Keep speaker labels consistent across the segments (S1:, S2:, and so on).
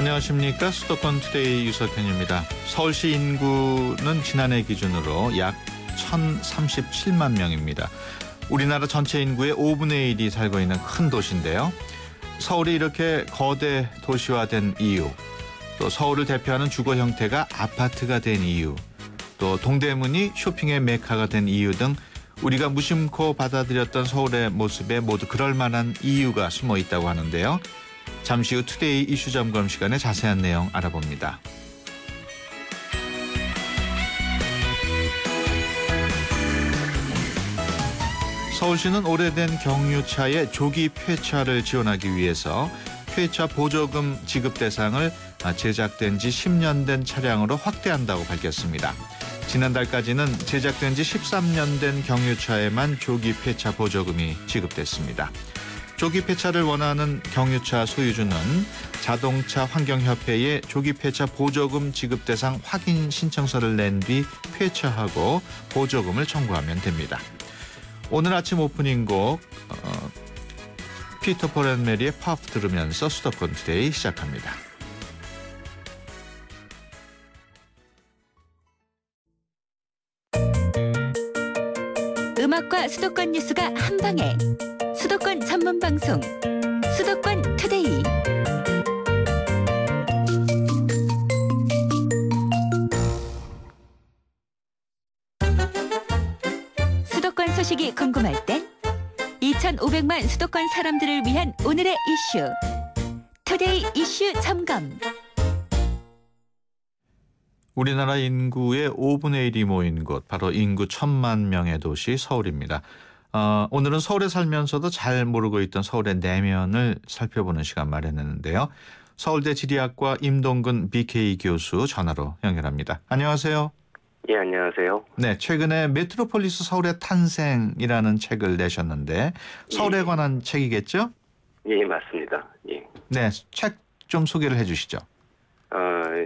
S1: 안녕하십니까. 수도권 투데이 유석현입니다. 서울시 인구는 지난해 기준으로 약 1,037만 명입니다. 우리나라 전체 인구의 5분의 1이 살고 있는 큰 도시인데요. 서울이 이렇게 거대 도시화된 이유, 또 서울을 대표하는 주거 형태가 아파트가 된 이유, 또 동대문이 쇼핑의 메카가 된 이유 등 우리가 무심코 받아들였던 서울의 모습에 모두 그럴 만한 이유가 숨어 있다고 하는데요. 잠시 후 투데이 이슈 점검 시간에 자세한 내용 알아봅니다. 서울시는 오래된 경유차의 조기 폐차를 지원하기 위해서 폐차 보조금 지급 대상을 제작된 지 10년 된 차량으로 확대한다고 밝혔습니다. 지난달까지는 제작된 지 13년 된 경유차에만 조기 폐차 보조금이 지급됐습니다. 조기 폐차를 원하는 경유차 소유주는 자동차 환경협회에 조기 폐차 보조금 지급 대상 확인 신청서를 낸 뒤 폐차하고 보조금을 청구하면 됩니다. 오늘 아침 오프닝 곡 피터 폴 앤 메리의 팝 들으면서 수도권 투데이 시작합니다.
S2: 음악과 수도권 뉴스가 한방에 수도권 전문 방송 수도권 투데이. 수도권 소식이 궁금할 땐 2,500만 수도권 사람들을 위한 오늘의 이슈 투데이 이슈 점검.
S1: 우리나라 인구의 5분의 1이 모인 곳, 바로 인구 1,000만 명의 도시 서울입니다. 오늘은 서울에 살면서도 잘 모르고 있던 서울의 내면을 살펴보는 시간 마련했는데요. 서울대 지리학과 임동근 BK 교수 전화로 연결합니다. 안녕하세요.
S3: 예, 안녕하세요.
S1: 네, 최근에 메트로폴리스 서울의 탄생이라는 책을 내셨는데 서울에 관한 책이겠죠?
S3: 예, 맞습니다. 예.
S1: 네, 책 좀 소개를 해 주시죠.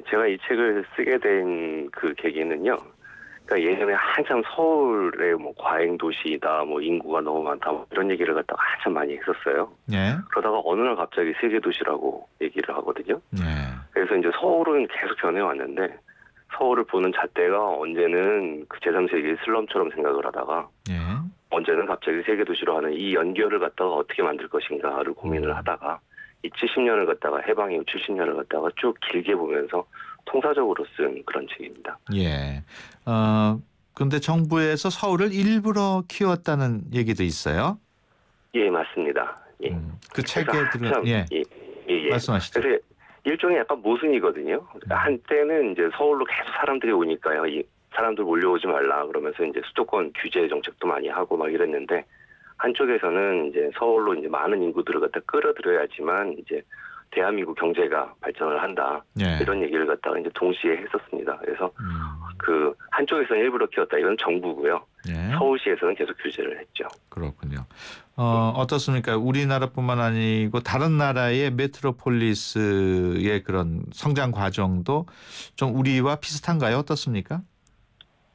S3: 제가 이 책을 쓰게 된 그 계기는요. 그러니까 예전에 한참 서울의 뭐 과잉 도시다, 뭐 인구가 너무 많다, 뭐 이런 얘기를 갖다가 한참 많이 했었어요.
S1: 네.
S3: 그러다가 어느 날 갑자기 세계 도시라고 얘기를 하거든요.
S1: 네.
S3: 그래서 이제 서울은 계속 변해왔는데 서울을 보는 잣대가 언제는 그 제3세계 슬럼처럼 생각을 하다가
S1: 네.
S3: 언제는 갑자기 세계 도시로 하는 이 연결을 갖다가 어떻게 만들 것인가를 고민을 하다가 이 70년을 갖다가 해방 이후 70년을 갖다가 쭉 길게 보면서 통사적으로 쓴 그런 책입니다.
S1: 예. 근데 정부에서 서울을 일부러 키웠다는 얘기도 있어요.
S3: 예, 맞습니다. 예.
S1: 그 책에 들어
S3: 예.
S1: 말씀하시죠.
S3: 그래서 일종의 약간 모순이거든요. 한때는 이제 서울로 계속 사람들이 오니까요. 이 사람들 몰려오지 말라 그러면서 이제 수도권 규제 정책도 많이 하고 막 이랬는데 한쪽에서는 이제 서울로 이제 많은 인구들을 갖다 끌어들여야지만 이제 대한민국 경제가 발전을 한다.
S1: 예. 이런
S3: 얘기를 갖다가 이제 동시에 했었습니다. 그래서 그 한쪽에서는 일부러 키웠다. 이건 정부고요.
S1: 예.
S3: 서울시에서는 계속 규제를 했죠.
S1: 그렇군요. 어떻습니까? 우리나라뿐만 아니고 다른 나라의 메트로폴리스의 그런 성장 과정도 좀 우리와 비슷한가요? 어떻습니까?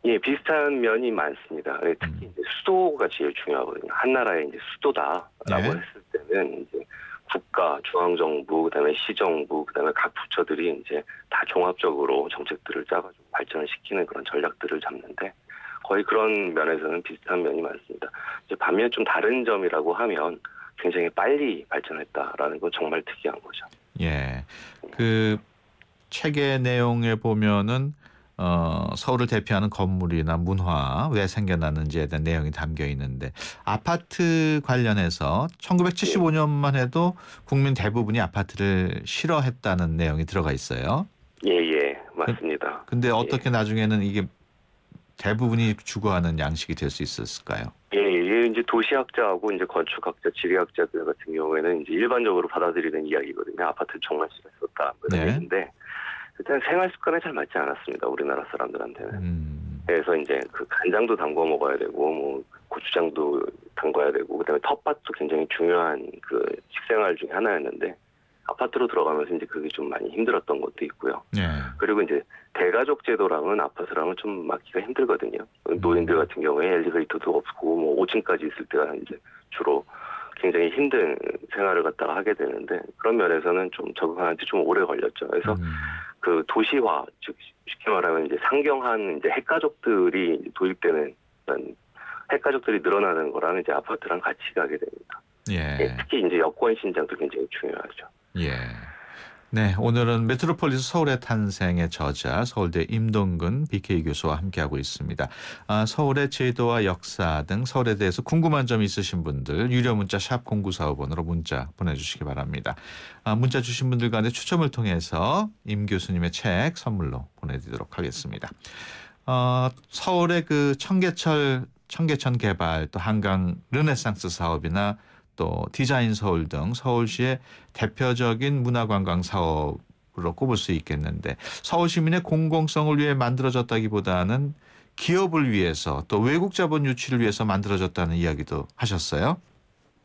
S3: 예, 비슷한 면이 많습니다. 특히 이제 수도가 제일 중요하거든요. 한 나라의 이제 수도다라고
S1: 네.
S3: 했을 때는 이제 국가, 중앙정부, 그다음에 시정부, 그다음에 각 부처들이 이제 다 종합적으로 정책들을 짜가지고 발전을 시키는 그런 전략들을 잡는데 거의 그런 면에서는 비슷한 면이 많습니다. 이제 반면 좀 다른 점이라고 하면 굉장히 빨리 발전했다라는 건 정말 특이한 거죠.
S1: 예. 그 책의 내용에 보면은 서울을 대표하는 건물이나 문화 왜 생겨났는지에 대한 내용이 담겨 있는데 아파트 관련해서 1975년만 해도 국민 대부분이 아파트를 싫어했다는 내용이 들어가 있어요.
S3: 예, 맞습니다.
S1: 근데 어떻게 나중에는 이게 대부분이 추구하는 양식이 될 수 있었을까요?
S3: 예, 이제 도시학자하고 이제 건축학자, 지리학자들 같은 경우에는 이제 일반적으로 받아들이는 이야기거든요. 아파트를 정말 싫어했었다. 이런 얘기인데 일단 생활 습관에 잘 맞지 않았습니다. 우리나라 사람들한테는. 그래서 이제 그 간장도 담궈 먹어야 되고, 뭐 고추장도 담궈야 되고, 그다음에 텃밭도 굉장히 중요한 그 식생활 중에 하나였는데 아파트로 들어가면서 이제 그게 좀 많이 힘들었던 것도 있고요.
S1: 네.
S3: 그리고 이제 대가족 제도랑은 아파트랑은 좀 맞기가 힘들거든요. 노인들 같은 경우에 엘리베이터도 없고 뭐 5층까지 있을 때가 이제 주로 굉장히 힘든 생활을 갖다가 하게 되는데 그런 면에서는 좀 적응하는데 좀 오래 걸렸죠. 그래서 그 도시화, 즉 쉽게 말하면 이제 상경한 이제 핵가족들이 도입되는 핵가족들이 늘어나는 거랑 이제 아파트랑 같이 가게 됩니다.
S1: 예.
S3: 특히 이제 여권 신장도 굉장히 중요하죠.
S1: 예. 네, 오늘은 메트로폴리스 서울의 탄생의 저자 서울대 임동근 BK 교수와 함께하고 있습니다. 서울의 제도와 역사 등 서울에 대해서 궁금한 점 있으신 분들 유료 문자 샵 0945번으로 문자 보내주시기 바랍니다. 문자 주신 분들 가운데 추첨을 통해서 임 교수님의 책 선물로 보내드리도록 하겠습니다. 서울의 그 청계천 개발 또 한강 르네상스 사업이나 또 디자인 서울 등 서울시의 대표적인 문화관광 사업으로 꼽을 수 있겠는데 서울 시민의 공공성을 위해 만들어졌다기보다는 기업을 위해서 또 외국 자본 유치를 위해서 만들어졌다는 이야기도 하셨어요?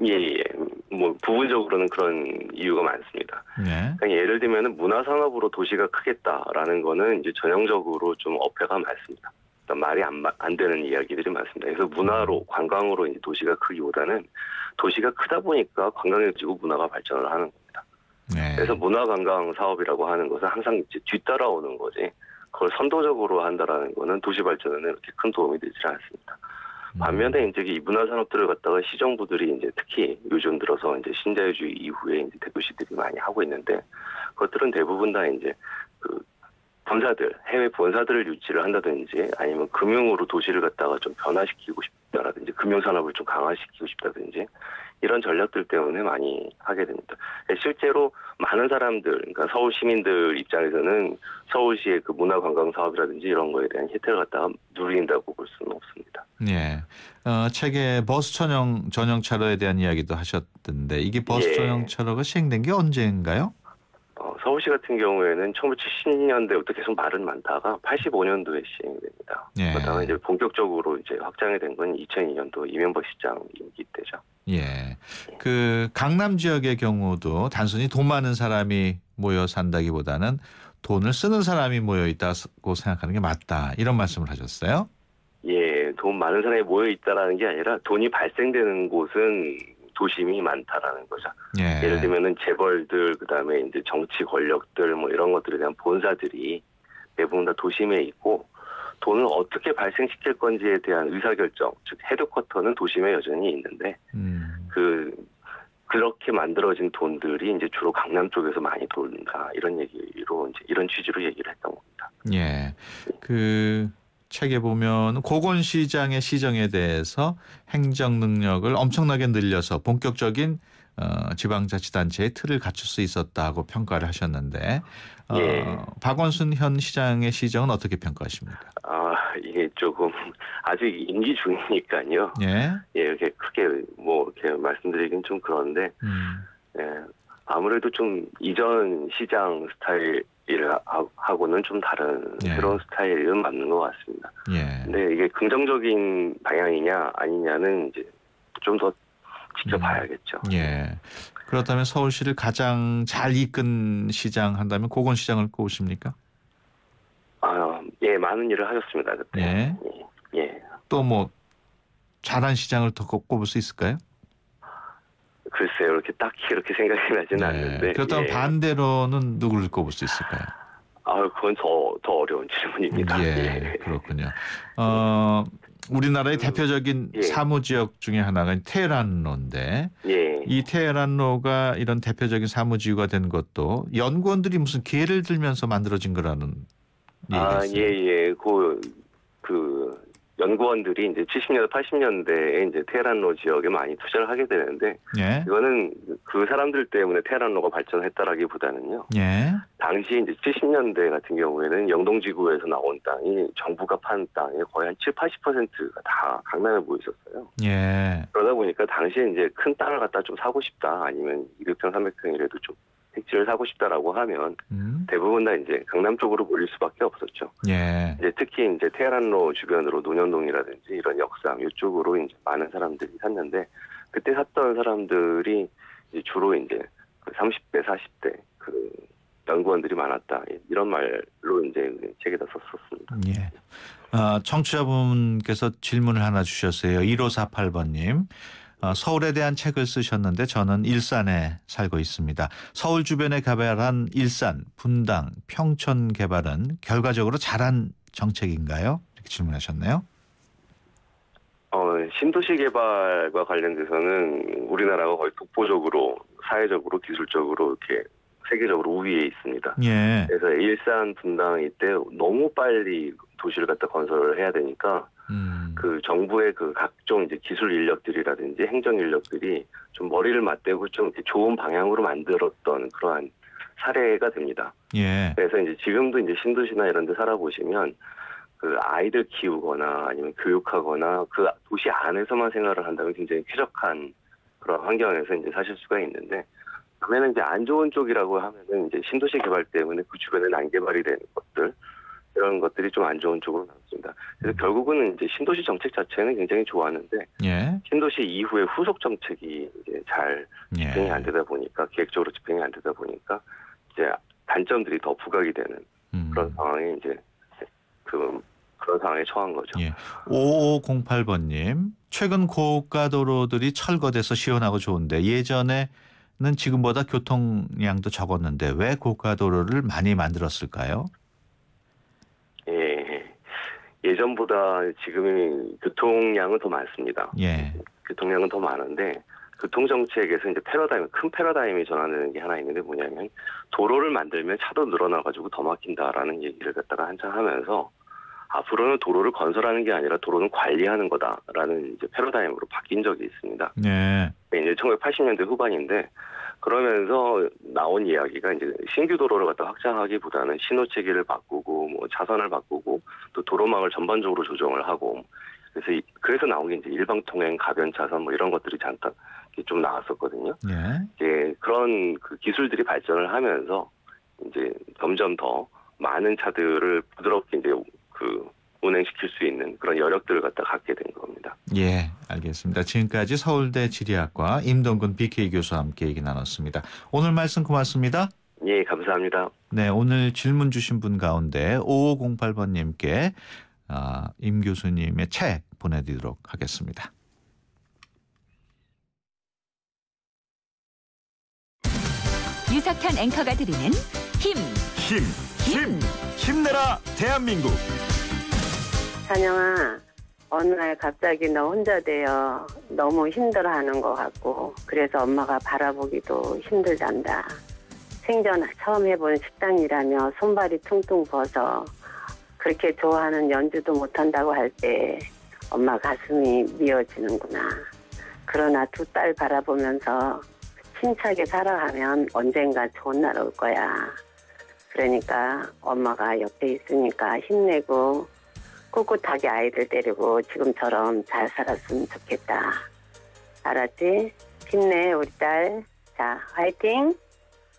S3: 예. 뭐 부분적으로는 그런 이유가 많습니다.
S1: 네.
S3: 그러니까 예를 들면은 문화산업으로 도시가 크겠다라는 거는 이제 전형적으로 좀 어폐가 많습니다. 그러니까 말이 안 되는 이야기들이 많습니다. 그래서 문화로 관광으로 이제 도시가 크기보다는 도시가 크다 보니까 관광해지고 문화가 발전을 하는 겁니다.
S1: 네.
S3: 그래서 문화관광 사업이라고 하는 것은 항상 이제 뒤따라오는 거지. 그걸 선도적으로 한다라는 거는 도시 발전에는 이렇게 큰 도움이 되지 않습니다. 반면에 이제 이 문화산업들을 갖다가 시정부들이 이제 특히 요즘 들어서 이제 신자유주의 이후에 이제 대도시들이 많이 하고 있는데 그것들은 대부분 다 이제 그 본사들, 해외 본사들을 유치를 한다든지 아니면 금융으로 도시를 갖다가 좀 변화시키고 싶다라든지 금융산업을 좀 강화시키고 싶다든지 이런 전략들 때문에 많이 하게 됩니다. 실제로 많은 사람들, 그러니까 서울 시민들 입장에서는 서울시의 그 문화관광 사업이라든지 이런 거에 대한 혜택을 갖다가 누린다고 볼 수는 없습니다.
S1: 네. 책에 버스 전용차로에 대한 이야기도 하셨던데 이게 버스 전용차로가 시행된 게 언제인가요?
S3: 서울시 같은 경우에는 1970년대부터 계속 말은 많다가 85년도에 시행됩니다.
S1: 예.
S3: 그러다가 이제 본격적으로 이제 확장이 된 건 2002년도 이명박 시장 임기 때죠.
S1: 예. 그 강남 지역의 경우도 단순히 돈 많은 사람이 모여 산다기보다는 돈을 쓰는 사람이 모여 있다고 생각하는 게 맞다. 이런 말씀을 하셨어요?
S3: 예, 돈 많은 사람이 모여 있다라는 게 아니라 돈이 발생되는 곳은 도심이 많다라는 거죠.
S1: 예.
S3: 예를 들면은 재벌들, 그다음에 이제 정치 권력들 뭐 이런 것들에 대한 본사들이 대부분 다 도심에 있고 돈을 어떻게 발생시킬 건지에 대한 의사결정, 즉 헤드쿼터는 도심에 여전히 있는데 그렇게 만들어진 돈들이 이제 주로 강남 쪽에서 많이 돈다 이런 얘기로 이제 이런 취지로 얘기를 했던 겁니다.
S1: 예. 그 책에 보면 고건시장의 시정에 대해서 행정 능력을 엄청나게 늘려서 본격적인 지방자치단체의 틀을 갖출 수 있었다고 평가를 하셨는데 박원순 현 시장의 시정은 어떻게 평가하십니까?
S3: 이게 조금 아직 임기 중이니까요.
S1: 예.
S3: 이렇게 크게 뭐 이렇게 말씀드리긴 좀 그런데 아무래도 좀 이전 시장 스타일을 하고는 좀 다른 새로운 스타일은 맞는 것 같습니다. 근데 이게 긍정적인 방향이냐 아니냐는 이제 좀 더 지켜봐야겠죠.
S1: 예. 그렇다면 서울시를 가장 잘 이끈 시장 한다면 고건시장을 꼽으십니까?
S3: 예, 많은 일을 하셨습니다. 그때. 예.
S1: 또 뭐 잘한 시장을 더 꼽을 수 있을까요?
S3: 글쎄요, 이렇게 딱히 이렇게 생각이 나지는 않는데.
S1: 그렇다면 반대로는 누구를 꼽을 수 있을까요?
S3: 그건 더 어려운 질문입니다.
S1: 그렇군요. 우리나라의 대표적인 사무지역 중에 하나가 테헤란로인데 이 테헤란로가 이런 대표적인 사무지구가 된 것도 연구원들이 무슨 기회를 들면서 만들어진 거라는 얘기가 있어요.
S3: 그 연구원들이 이제 70년대, 80년대에 이제 테헤란로 지역에 많이 투자를 하게 되는데 이거는 그 사람들 때문에 테헤란로가 발전했다라기보다는요. 당시 이제 70년대 같은 경우에는 영동지구에서 나온 땅이 정부가 판 땅의 거의 한 70-80%가 다 강남에 모여 있었어요. 그러다 보니까 당시에 이제 큰 땅을 갖다 좀 사고 싶다 아니면 200평, 300평이라도 좀 택지를 사고 싶다라고 하면 대부분 다 이제 강남 쪽으로 몰릴 수밖에 없었죠. 이제 특히 이제 테헤란로 주변으로 논현동이라든지 이런 역삼 이쪽으로 이제 많은 사람들이 샀는데 그때 샀던 사람들이 이제 주로 이제 30대, 40대 그 연구원들이 많았다 이런 말로 이제 책에다 썼었습니다.
S1: 청취자분께서 질문을 하나 주셨어요. 1548번님. 서울에 대한 책을 쓰셨는데 저는 일산에 살고 있습니다. 서울 주변에 개발한 일산, 분당, 평촌 개발은 결과적으로 잘한 정책인가요? 이렇게 질문하셨네요.
S3: 신도시 개발과 관련돼서는 우리나라가 거의 독보적으로 사회적으로 기술적으로 이렇게 세계적으로 우위에 있습니다.
S1: 예.
S3: 그래서 일산, 분당 이때 너무 빨리 도시를 갖다 건설을 해야 되니까 그 정부의 그 각종 이제 기술 인력들이라든지 행정 인력들이 좀 머리를 맞대고 좀 이렇게 좋은 방향으로 만들었던 그러한 사례가 됩니다.
S1: 예.
S3: 그래서 이제 지금도 이제 신도시나 이런 데 살아보시면 그 아이들 키우거나 아니면 교육하거나 그 도시 안에서만 생활을 한다면 굉장히 쾌적한 그런 환경에서 이제 사실 수가 있는데, 그러면 이제 안 좋은 쪽이라고 하면은 이제 신도시 개발 때문에 그 주변에 난개발이 되는 것들, 이런 것들이 좀 안 좋은 쪽으로 나왔습니다. 그래서 결국은 이제 신도시 정책 자체는 굉장히 좋았는데,
S1: 예.
S3: 신도시 이후에 후속 정책이 이제 잘 집행이 안 되다 보니까, 계획적으로 집행이 안 되다 보니까 이제 단점들이 더 부각이 되는 그런 상황에 이제 그런 상황에 처한 거죠.
S1: 예. 5508번님, 최근 고가 도로들이 철거돼서 시원하고 좋은데 예전에는 지금보다 교통량도 적었는데 왜 고가 도로를 많이 만들었을까요?
S3: 예, 예전보다 지금이 교통량은 더 많습니다.
S1: 예.
S3: 교통량은 더 많은데 교통정책에서 이제 큰 패러다임이 전환되는 게 하나 있는데 뭐냐면, 도로를 만들면 차도 늘어나가지고 더 막힌다라는 얘기를 갖다가 한참 하면서 앞으로는 도로를 건설하는 게 아니라 도로는 관리하는 거다라는 이제 패러다임으로 바뀐 적이 있습니다.
S1: 네.
S3: 이제 1980년대 후반인데, 그러면서 나온 이야기가 이제 신규 도로를 갖다 확장하기보다는 신호체계를 바꾸고 뭐 차선을 바꾸고 또 도로망을 전반적으로 조정을 하고, 그래서 나온 게 이제 일방통행, 가변 차선 뭐 이런 것들이 잠깐 좀 나왔었거든요.
S1: 예.
S3: 이제 그런 그 기술들이 발전을 하면서 이제 점점 더 많은 차들을 부드럽게 이제 운행시킬 수 있는 그런 여력들을 갖다 갖게 된 겁니다.
S1: 예, 알겠습니다. 지금까지 서울대 지리학과 임동근 BK 교수와 함께 얘기 나눴습니다. 오늘 말씀 고맙습니다.
S3: 예, 감사합니다.
S1: 네, 오늘 질문 주신 분 가운데 5508번님께 임 교수님의 책 보내드리도록 하겠습니다.
S2: 유석현 앵커가 드리는
S4: 힘내라 대한민국.
S5: 찬영아, 어느 날 갑자기 너 혼자 되어 너무 힘들어하는 것 같고, 그래서 엄마가 바라보기도 힘들단다. 생전 처음 해본 식당이라며 손발이 퉁퉁 벗어 그렇게 좋아하는 연주도 못한다고 할 때 엄마 가슴이 미어지는구나. 그러나 두 딸 바라보면서 힘차게 살아가면 언젠가 좋은 날 올 거야. 그러니까 엄마가 옆에 있으니까 힘내고 꿋꿋하게 아이들 데리고 지금처럼 잘 살았으면 좋겠다. 알았지? 힘내 우리 딸. 자, 화이팅!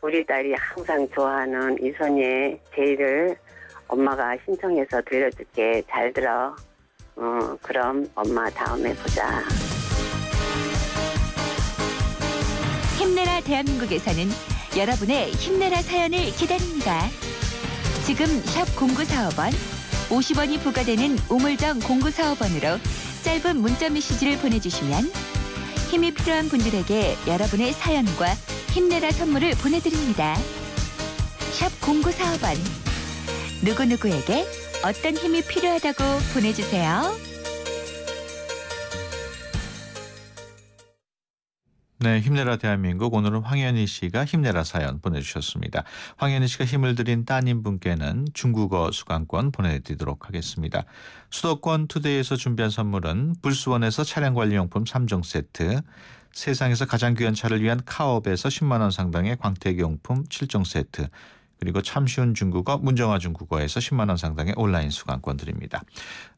S5: 우리 딸이 항상 좋아하는 이선희의 제의를 엄마가 신청해서 들려줄게. 잘 들어. 그럼 엄마 다음에 보자.
S2: 힘내라 대한민국에서는 여러분의 힘내라 사연을 기다립니다. 지금 샵 0945번 50원이 부과되는 우물정 0945번으로 짧은 문자 메시지를 보내주시면 힘이 필요한 분들에게 여러분의 사연과 힘내라 선물을 보내드립니다. 샵 0945번 누구누구에게 어떤 힘이 필요하다고 보내주세요.
S1: 네, 힘내라 대한민국. 오늘은 황현희 씨가 힘내라 사연 보내주셨습니다. 황현희 씨가 힘을 드린 따님분께는 중국어 수강권 보내드리도록 하겠습니다. 수도권 투데이에서 준비한 선물은 불수원에서 차량관리용품 3종 세트, 세상에서 가장 귀한 차를 위한 카옵에서 10만 원 상당의 광택용품 7종 세트, 그리고 참 쉬운 중국어 문정아 중국어에서 10만 원 상당의 온라인 수강권 드립니다.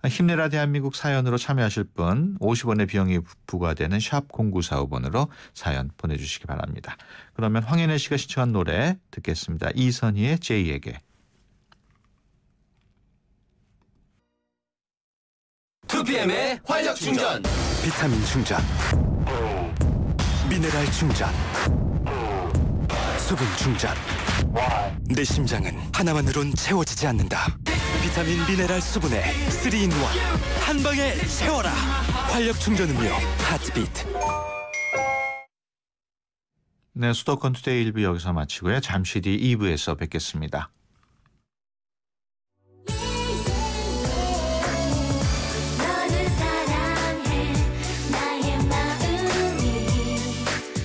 S1: 힘내라 대한민국 사연으로 참여하실 분 50원의 비용이 부과되는 샵 0945번으로 사연 보내주시기 바랍니다. 그러면 황현애 씨가 시청한 노래 듣겠습니다. 이선희의 제이에게.
S4: 2PM의 활력 충전, 비타민 충전, 미네랄 충전, 수분 충전. 내 심장은 하나만으론 채워지지 않는다. 비타민 미네랄 수분의 3-in-1 한 방에 채워라. 활력 충전 음료 하트비트.
S1: 네, 수도권 투데이 1부 여기서 마치고요. 잠시 뒤 2부에서 뵙겠습니다.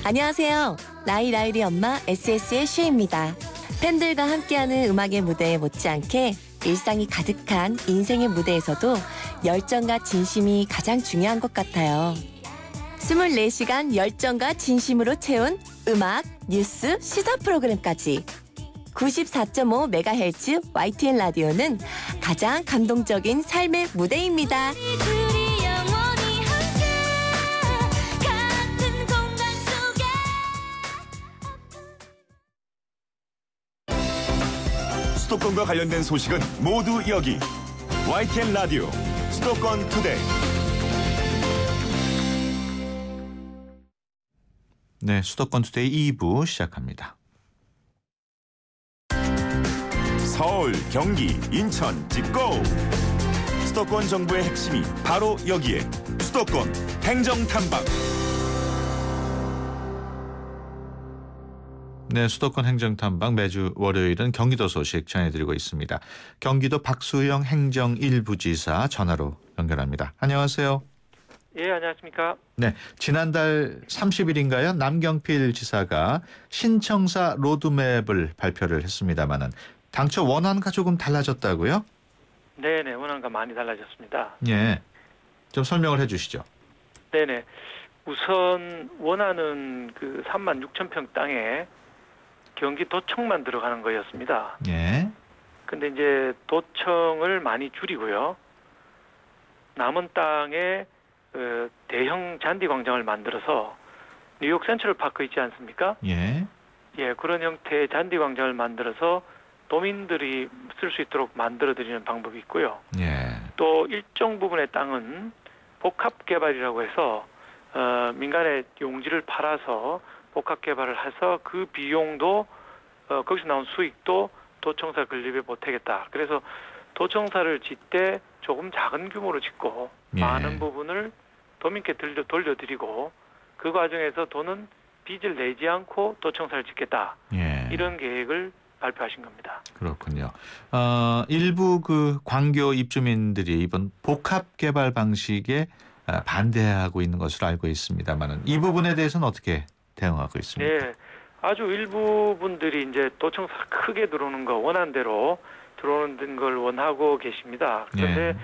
S6: 안녕하세요. 라일의 엄마 SS의 슈입니다. 팬들과 함께하는 음악의 무대에 못지않게 일상이 가득한 인생의 무대에서도 열정과 진심이 가장 중요한 것 같아요. 24시간 열정과 진심으로 채운 음악, 뉴스, 시사 프로그램까지 94.5MHz YTN 라디오는 가장 감동적인 삶의 무대입니다.
S4: 수도권과 관련된 소식은 모두 여기. YTN 라디오 수도권 투데이.
S1: 네, 수도권 투데이 2부 시작합니다.
S4: 서울, 경기, 인천, 찍고! 수도권 정부의 핵심이 바로 여기에. 수도권 행정탐방.
S1: 네, 수도권 행정탐방 매주 월요일은 경기도 소식 전해드리고 있습니다. 경기도 박수영 행정 1부지사 전화로 연결합니다. 안녕하세요.
S7: 예, 안녕하십니까.
S1: 네, 지난달 30일인가요? 남경필 지사가 신청사 로드맵을 발표를 했습니다마는 당초 원안과 조금 달라졌다고요?
S7: 네네, 원안과 많이 달라졌습니다.
S1: 예, 좀 설명을 해주시죠.
S7: 네네, 우선 원안은 그 36,000평 땅에 경기도청만 들어가는 거였습니다.
S1: 예,
S7: 근데 이제 도청을 많이 줄이고요. 남은 땅에 대형 잔디 광장을 만들어서 뉴욕 센트럴 파크 있지 않습니까?
S1: 예,
S7: 예, 그런 형태의 잔디 광장을 만들어서 도민들이 쓸 수 있도록 만들어드리는 방법이 있고요.
S1: 예,
S7: 또 일정 부분의 땅은 복합 개발이라고 해서 민간의 용지를 팔아서 복합 개발을 해서 그 비용도 거기서 나온 수익도 도청사 건립에 보태겠다. 그래서 도청사를 짓되 조금 작은 규모로 짓고
S1: 예.
S7: 많은 부분을 도민께 돌려드리고 그 과정에서 돈은 빚을 내지 않고 도청사를 짓겠다.
S1: 예.
S7: 이런 계획을 발표하신 겁니다.
S1: 그렇군요. 일부 그 광교 입주민들이 이번 복합 개발 방식에 반대하고 있는 것으로 알고 있습니다만은 이 부분에 대해서는 어떻게 대응하고 있습니까?
S7: 네, 아주 일부 분들이 이제 도청사 크게 들어오는 거 원안대로 들어오는 걸 원하고 계십니다. 그런데
S1: 예.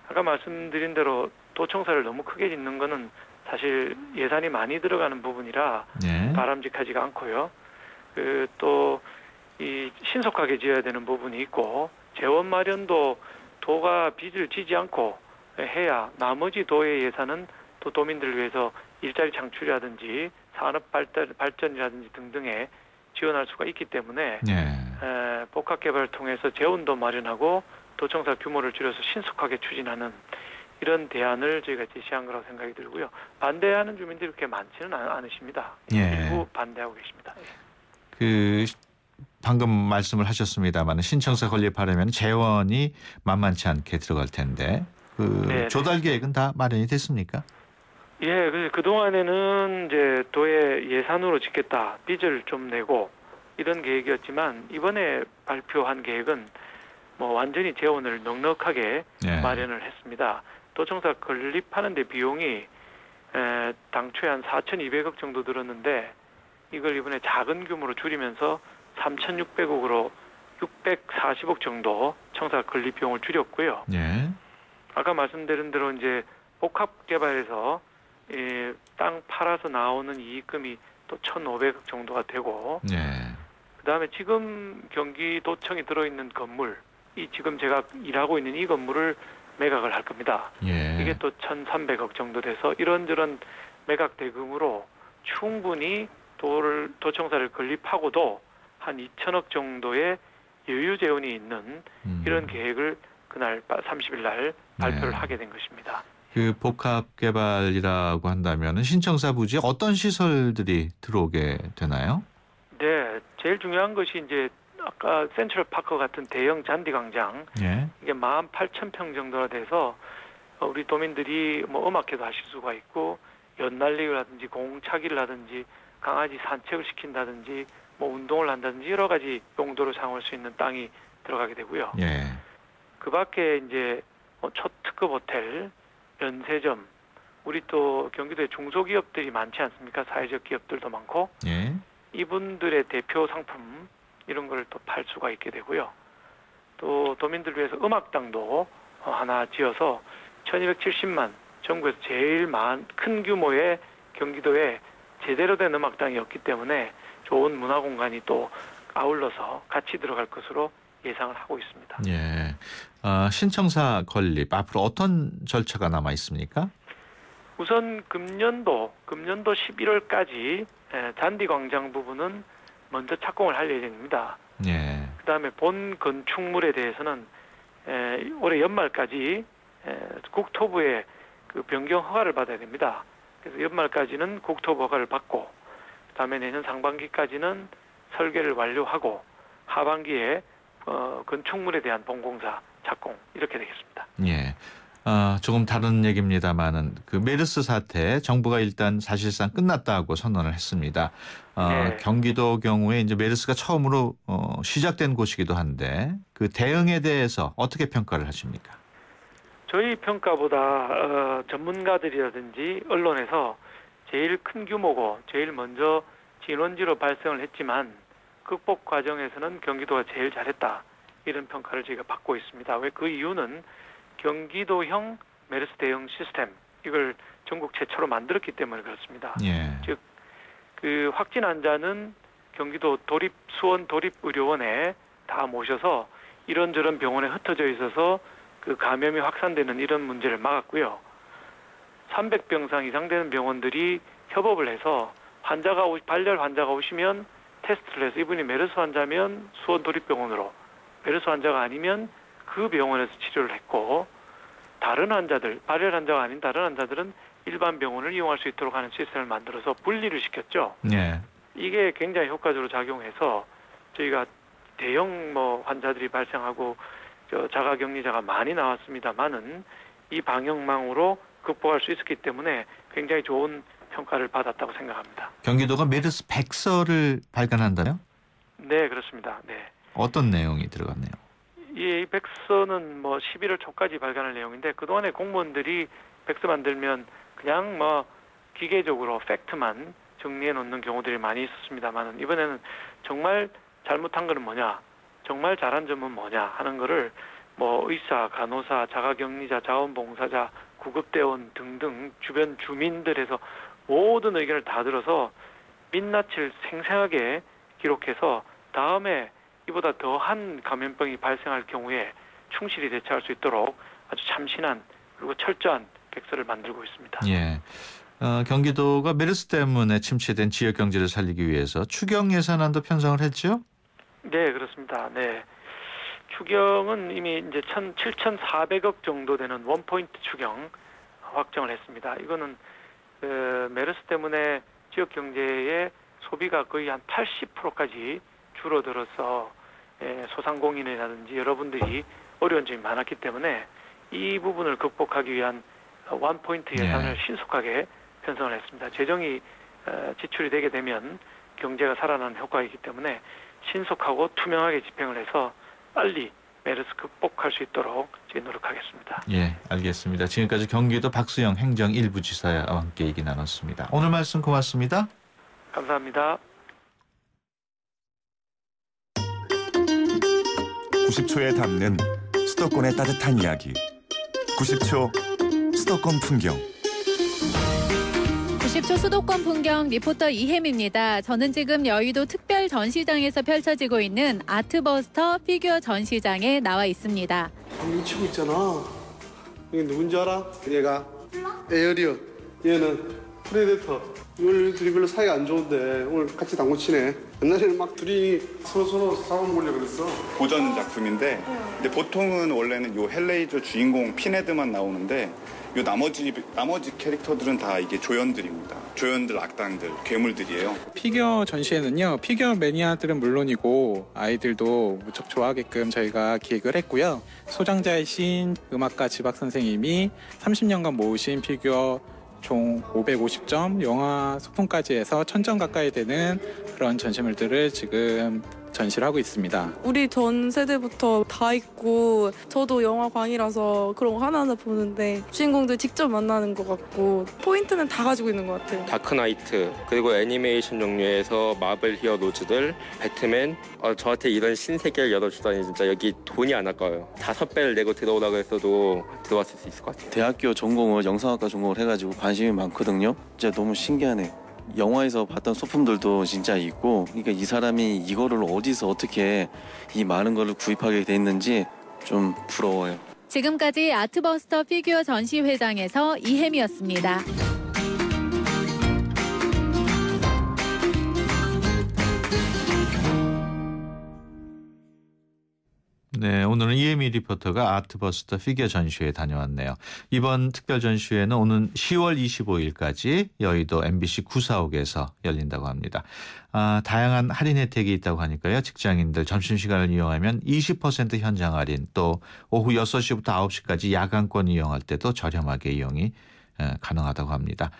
S7: 아까 말씀드린 대로 도청사를 너무 크게 짓는 거는 사실 예산이 많이 들어가는 부분이라
S1: 예.
S7: 바람직하지가 않고요. 또 이 신속하게 지어야 되는 부분이 있고 재원 마련도 도가 빚을 지지 않고 해야 나머지 도의 예산은 또 도민들을 위해서 일자리 창출이라든지 산업 발전이라든지 등등에 지원할 수가 있기 때문에
S1: 예.
S7: 복합 개발을 통해서 재원도 마련하고 도청사 규모를 줄여서 신속하게 추진하는 이런 대안을 저희가 제시한 거라고 생각이 들고요. 반대하는 주민들이 그렇게 많지는 않으십니다.
S1: 예.
S7: 일부 반대하고 계십니다.
S1: 그 방금 말씀을 하셨습니다만 신청서 건립하려면 재원이 만만치 않게 들어갈 텐데 그
S7: 네네.
S1: 조달 계획은 다 마련이 됐습니까?
S7: 예, 그 동안에는 이제 도의 예산으로 짓겠다, 빚을 좀 내고 이런 계획이었지만 이번에 발표한 계획은 뭐 완전히 재원을 넉넉하게
S1: 예.
S7: 마련을 했습니다. 도청사 건립하는데 비용이 당초에 한 4,200억 정도 들었는데 이걸 이번에 작은 규모로 줄이면서 3,600억으로 640억 정도 청사 건립 비용을 줄였고요.
S1: 예.
S7: 아까 말씀드린 대로 이제 복합 개발에서 땅 팔아서 나오는 이익금이 또 1,500억 정도가 되고
S1: 예.
S7: 그다음에 지금 경기도청이 들어있는 건물, 이 지금 제가 일하고 있는 이 건물을 매각을 할 겁니다.
S1: 예.
S7: 이게 또 1,300억 정도 돼서 이런저런 매각 대금으로 충분히 도청사를 건립하고도 한 2,000억 정도의 여유 재원이 있는 이런 계획을 그날 30일 날 발표를
S1: 네.
S7: 하게 된 것입니다.
S1: 그 복합 개발이라고 한다면 신청사 부지에 어떤 시설들이 들어오게 되나요?
S7: 네, 제일 중요한 것이 이제 아까 센트럴 파크 같은 대형 잔디 광장,
S1: 예.
S7: 이게 18,000평 정도가 돼서 우리 도민들이 뭐 음악회도 하실 수가 있고 연날리기라든지 공차기를 하든지 강아지 산책을 시킨다든지 뭐 운동을 한다든지 여러 가지 용도로 사용할 수 있는 땅이 들어가게 되고요.
S1: 예.
S7: 그 밖에 이제 초특급 호텔, 면세점, 우리 또 경기도에 중소기업들이 많지 않습니까? 사회적 기업들도 많고
S1: 예. 이분들의
S7: 대표 상품 이런 걸 또 팔 수가 있게 되고요. 또 도민들 위해서 음악당도 하나 지어서 1270만 전국에서 제일 큰 규모의 경기도에 제대로 된 음악당이었기 때문에 좋은 문화공간이 또 아울러서 같이 들어갈 것으로 예상을 하고 있습니다.
S1: 예. 신청사 건립 앞으로 어떤 절차가 남아 있습니까?
S7: 우선 금년도 11월까지 잔디광장 부분은 먼저 착공을 할 예정입니다.
S1: 예.
S7: 그다음에 본 건축물에 대해서는 올해 연말까지 국토부의 그 변경 허가를 받아야 됩니다. 그래서 연말까지는 국토부 허가를 받고 그다음에 내년 상반기까지는 설계를 완료하고 하반기에 건축물에 대한 본공사 착공 이렇게 되겠습니다.
S1: 예. 조금 다른 얘기입니다만은 그 메르스 사태 정부가 일단 사실상 끝났다고 선언을 했습니다.
S7: 네.
S1: 경기도 경우에 이제 메르스가 처음으로 시작된 곳이기도 한데 그 대응에 대해서 어떻게 평가를 하십니까?
S7: 저희 평가보다 전문가들이라든지 언론에서 제일 큰 규모고 제일 먼저 진원지로 발생을 했지만 극복 과정에서는 경기도가 제일 잘했다. 이런 평가를 저희가 받고 있습니다. 왜 그 이유는 경기도형 메르스 대응 시스템 이걸 전국 최초로 만들었기 때문에 그렇습니다.
S1: 예.
S7: 즉 그 확진 환자는 경기도 수원 도립의료원에 다 모셔서 이런저런 병원에 흩어져 있어서 그 감염이 확산되는 이런 문제를 막았고요. 300병상 이상 되는 병원들이 협업을 해서 발열 환자가 오시면 테스트를 해서 이분이 메르스 환자면 수원 도립병원으로, 메르스 환자가 아니면 그 병원에서 치료를 했고 다른 환자들, 발열 환자가 아닌 다른 환자들은 일반 병원을 이용할 수 있도록 하는 시스템을 만들어서 분리를 시켰죠.
S1: 예.
S7: 이게 굉장히 효과적으로 작용해서 저희가 대형 환자들이 발생하고 자가격리자가 많이 나왔습니다만은 이 방역망으로 극복할 수 있었기 때문에 굉장히 좋은 평가를 받았다고 생각합니다.
S1: 경기도가 메르스 백서를 발간한다요?
S7: 네, 그렇습니다. 네.
S1: 어떤 내용이 들어갔네요?
S7: 이 백서는 11월 초까지 발간할 내용인데 그동안에 공무원들이 백서 만들면 그냥 기계적으로 팩트만 정리해 놓는 경우들이 많이 있었습니다만 이번에는 정말 잘못한 거는 뭐냐, 정말 잘한 점은 뭐냐 하는 거를 의사, 간호사, 자가격리자, 자원봉사자, 구급대원 등등 주변 주민들에서 모든 의견을 다 들어서 민낯을 생생하게 기록해서 다음에 이보다 더한 감염병이 발생할 경우에 충실히 대처할 수 있도록 아주 참신한 그리고 철저한 백서를 만들고 있습니다.
S1: 예. 경기도가 메르스 때문에 침체된 지역 경제를 살리기 위해서 추경 예산안도 편성을 했죠?
S7: 네, 그렇습니다. 네. 추경은 이미 이제 7,400억 정도 되는 원포인트 추경 확정을 했습니다. 이거는 메르스 때문에 지역 경제의 소비가 거의 한 80%까지 줄어들어서 소상공인이라든지 여러분들이 어려운 점이 많았기 때문에 이 부분을 극복하기 위한 원포인트 예산을 신속하게 편성을 했습니다. 재정이 지출이 되게 되면 경제가 살아나는 효과이기 때문에 신속하고 투명하게 집행을 해서 빨리 메르스 극복할 수 있도록 저희 노력하겠습니다.
S1: 예, 알겠습니다. 지금까지 경기도 박수영 행정 1부 지사와 함께 얘기 나눴습니다. 오늘 말씀 고맙습니다.
S7: 감사합니다.
S4: 90초에 담는 수도권의 따뜻한 이야기. 90초 수도권 풍경.
S8: 90초 수도권 풍경 리포터 이혜미입니다. 저는 지금 여의도 특별 전시장에서 펼쳐지고 있는 아트버스터 피규어 전시장에 나와 있습니다.
S9: 방금 치고 있잖아. 이게 누군지 알아? 얘가 에어리어. 얘는 프레데터. 이걸 둘이 별로 사이가 안 좋은데 오늘 같이 당구 치네. 옛날에는 막 둘이 서로 싸워보려고 그랬어.
S10: 고전 작품인데 근데 보통은 원래는 요 헬레이저 주인공 피네드만 나오는데 요 나머지 캐릭터들은 다 이게 조연들입니다. 조연들, 악당들, 괴물들이에요.
S11: 피규어 전시회는요, 피규어 매니아들은 물론이고 아이들도 무척 좋아하게끔 저희가 기획을 했고요. 소장자이신 음악가 지박 선생님이 30년간 모으신 피규어 총 550점, 영화 소품까지 해서 1000점 가까이 되는 그런 전시물들을 지금 전시를 하고 있습니다.
S12: 우리 전 세대부터 다 있고 저도 영화광이라서 그런 거 하나하나 보는데 주인공들 직접 만나는 것 같고 포인트는 다 가지고 있는 것 같아요.
S13: 다크나이트, 그리고 애니메이션 종류에서 마블 히어로즈들, 배트맨, 저한테 이런 신세계를 열어주다니 진짜 여기 돈이 안 아까워요. 5배를 내고 들어오라고 했어도 들어왔을 수 있을 것 같아요.
S14: 대학교 전공을 영상학과 전공을 해가지고 관심이 많거든요. 진짜 너무 신기하네요. 영화에서 봤던 소품들도 진짜 있고, 그러니까 이 사람이 이거를 어디서 어떻게 이 많은 거를 구입하게 됐는지 좀 부러워요.
S8: 지금까지 아트버스터 피규어 전시회장에서 이혜미였습니다.
S1: 네, 오늘은 이혜미 리포터가 아트버스터 피규어 전시회에 다녀왔네요. 이번 특별 전시회는 오는 10월 25일까지 여의도 MBC 945에서 열린다고 합니다. 다양한 할인 혜택이 있다고 하니까요. 직장인들 점심시간을 이용하면 20% 현장 할인, 또 오후 6시부터 9시까지 야간권 이용할 때도 저렴하게 이용이 가능하다고 합니다.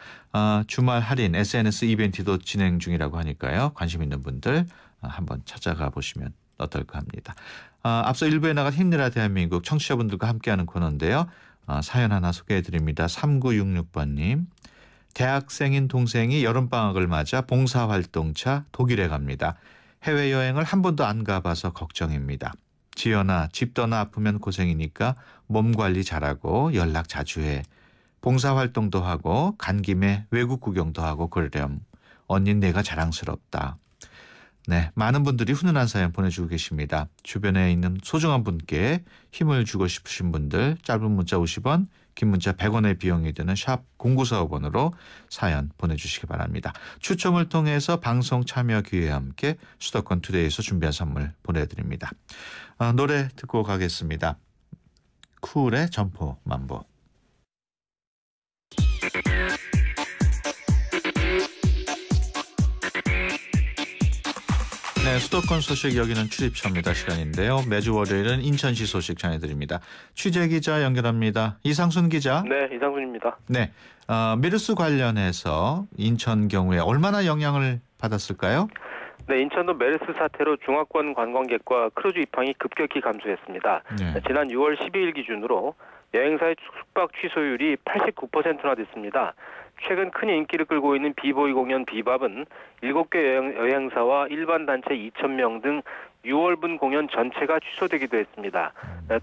S1: 주말 할인 SNS 이벤트도 진행 중이라고 하니까요. 관심 있는 분들 한번 찾아가 보시면 어떨까 합니다. 앞서 일부에 나간 힘내라 대한민국 청취자분들과 함께하는 코너인데요. 사연 하나 소개해드립니다. 3966번님. 대학생인 동생이 여름방학을 맞아 봉사활동차 독일에 갑니다. 해외여행을 한 번도 안 가봐서 걱정입니다. 지연아, 집 떠나 아프면 고생이니까 몸 관리 잘하고 연락 자주 해. 봉사활동도 하고 간 김에 외국 구경도 하고 그러렴. 언닌 내가 자랑스럽다. 네, 많은 분들이 훈훈한 사연 보내주고 계십니다. 주변에 있는 소중한 분께 힘을 주고 싶으신 분들 짧은 문자 50원, 긴 문자 100원의 비용이 드는 샵 0945번으로 사연 보내주시기 바랍니다. 추첨을 통해서 방송 참여 기회와 함께 수도권 투데이에서 준비한 선물 보내드립니다. 노래 듣고 가겠습니다. 쿨의 점포 만보. 네, 수도권 소식 여기는 출입처입니다. 시간인데요. 매주 월요일은 인천시 소식 전해드립니다. 취재기자 연결합니다. 이상순 기자.
S15: 네, 이상순입니다.
S1: 네, 메르스 관련해서 인천 경우에 얼마나 영향을 받았을까요?
S15: 네, 인천도 메르스 사태로 중화권 관광객과 크루즈 입항이 급격히 감소했습니다.
S1: 네.
S15: 지난 6월 12일 기준으로 여행사의 숙박 취소율이 89%나 됐습니다. 최근 큰 인기를 끌고 있는 비보이 공연 비밥은 7개 여행사와 일반 단체 2,000명 등 6월분 공연 전체가 취소되기도 했습니다.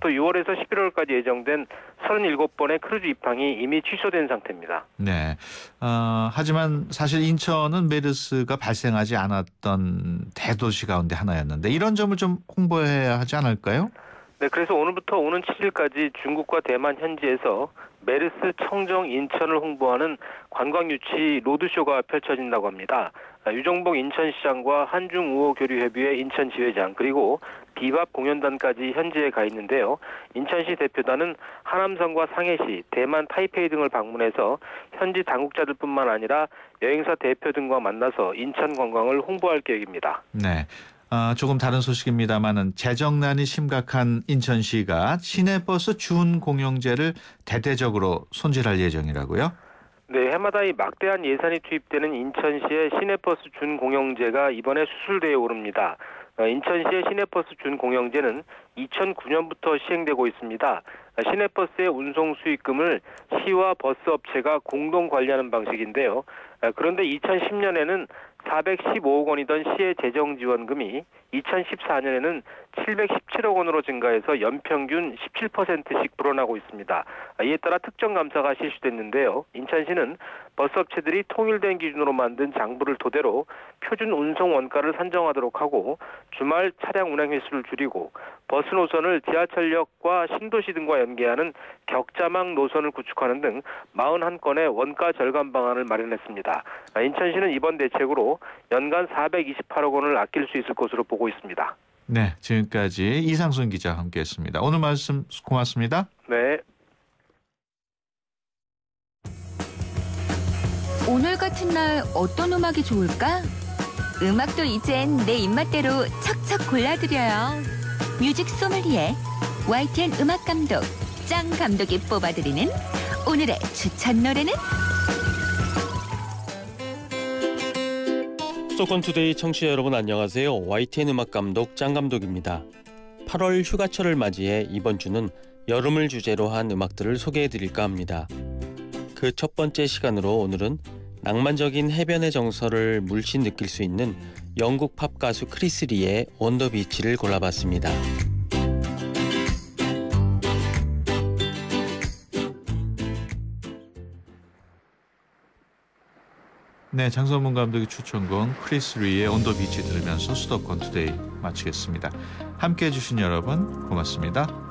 S15: 또 6월에서 11월까지 예정된 37번의 크루즈 입항이 이미 취소된 상태입니다.
S1: 네. 하지만 사실 인천은 메르스가 발생하지 않았던 대도시 가운데 하나였는데 이런 점을 좀 홍보해야 하지 않을까요?
S15: 네, 그래서 오늘부터 오는 7일까지 중국과 대만 현지에서 메르스 청정 인천을 홍보하는 관광유치 로드쇼가 펼쳐진다고 합니다. 유정복 인천시장과 한중우호교류협의회 인천지회장 그리고 비밥 공연단까지 현지에 가 있는데요. 인천시 대표단은 하남성과 상해시, 대만 타이페이 등을 방문해서 현지 당국자들뿐만 아니라 여행사 대표 등과 만나서 인천 관광을 홍보할 계획입니다.
S1: 네. 조금 다른 소식입니다만은 재정난이 심각한 인천시가 시내버스 준공영제를 대대적으로 손질할 예정이라고요?
S15: 네, 해마다 이 막대한 예산이 투입되는 인천시의 시내버스 준공영제가 이번에 수술대에 오릅니다. 인천시의 시내버스 준공영제는 2009년부터 시행되고 있습니다. 시내버스의 운송 수익금을 시와 버스업체가 공동 관리하는 방식인데요. 그런데 2010년에는 415억 원이던 시의 재정지원금이 2014년에는 717억 원으로 증가해서 연평균 17%씩 불어나고 있습니다. 이에 따라 특정 감사가 실시됐는데요. 인천시는 버스업체들이 통일된 기준으로 만든 장부를 토대로 표준 운송 원가를 산정하도록 하고 주말 차량 운행 횟수를 줄이고 버스 노선을 지하철역과 신도시 등과 연계하는 격자망 노선을 구축하는 등 41건의 원가 절감 방안을 마련했습니다. 인천시는 이번 대책으로 연간 428억 원을 아낄 수 있을 것으로 보고 있습니다.
S1: 네, 지금까지 이상순 기자와 함께했습니다. 오늘 말씀 고맙습니다.
S15: 네.
S2: 오늘 같은 날 어떤 음악이 좋을까? 음악도 이젠 내 입맛대로 척척 골라드려요. 뮤직 소믈리에 YTN 음악 감독 짱 감독이 뽑아드리는 오늘의 추천 노래는
S16: 수도권 투데이 청취자 여러분 안녕하세요. YTN 음악 감독 짱 감독입니다. 8월 휴가철을 맞이해 이번 주는 여름을 주제로 한 음악들을 소개해드릴까 합니다. 그 첫 번째 시간으로 오늘은 낭만적인 해변의 정서를 물씬 느낄 수 있는 영국 팝 가수 크리스 리의 On the Beach를 골라봤습니다.
S1: 네, 장성문 감독의 추천곡 크리스 리의 On the Beach 들으면서 수도권 투데이 마치겠습니다. 함께해 주신 여러분 고맙습니다.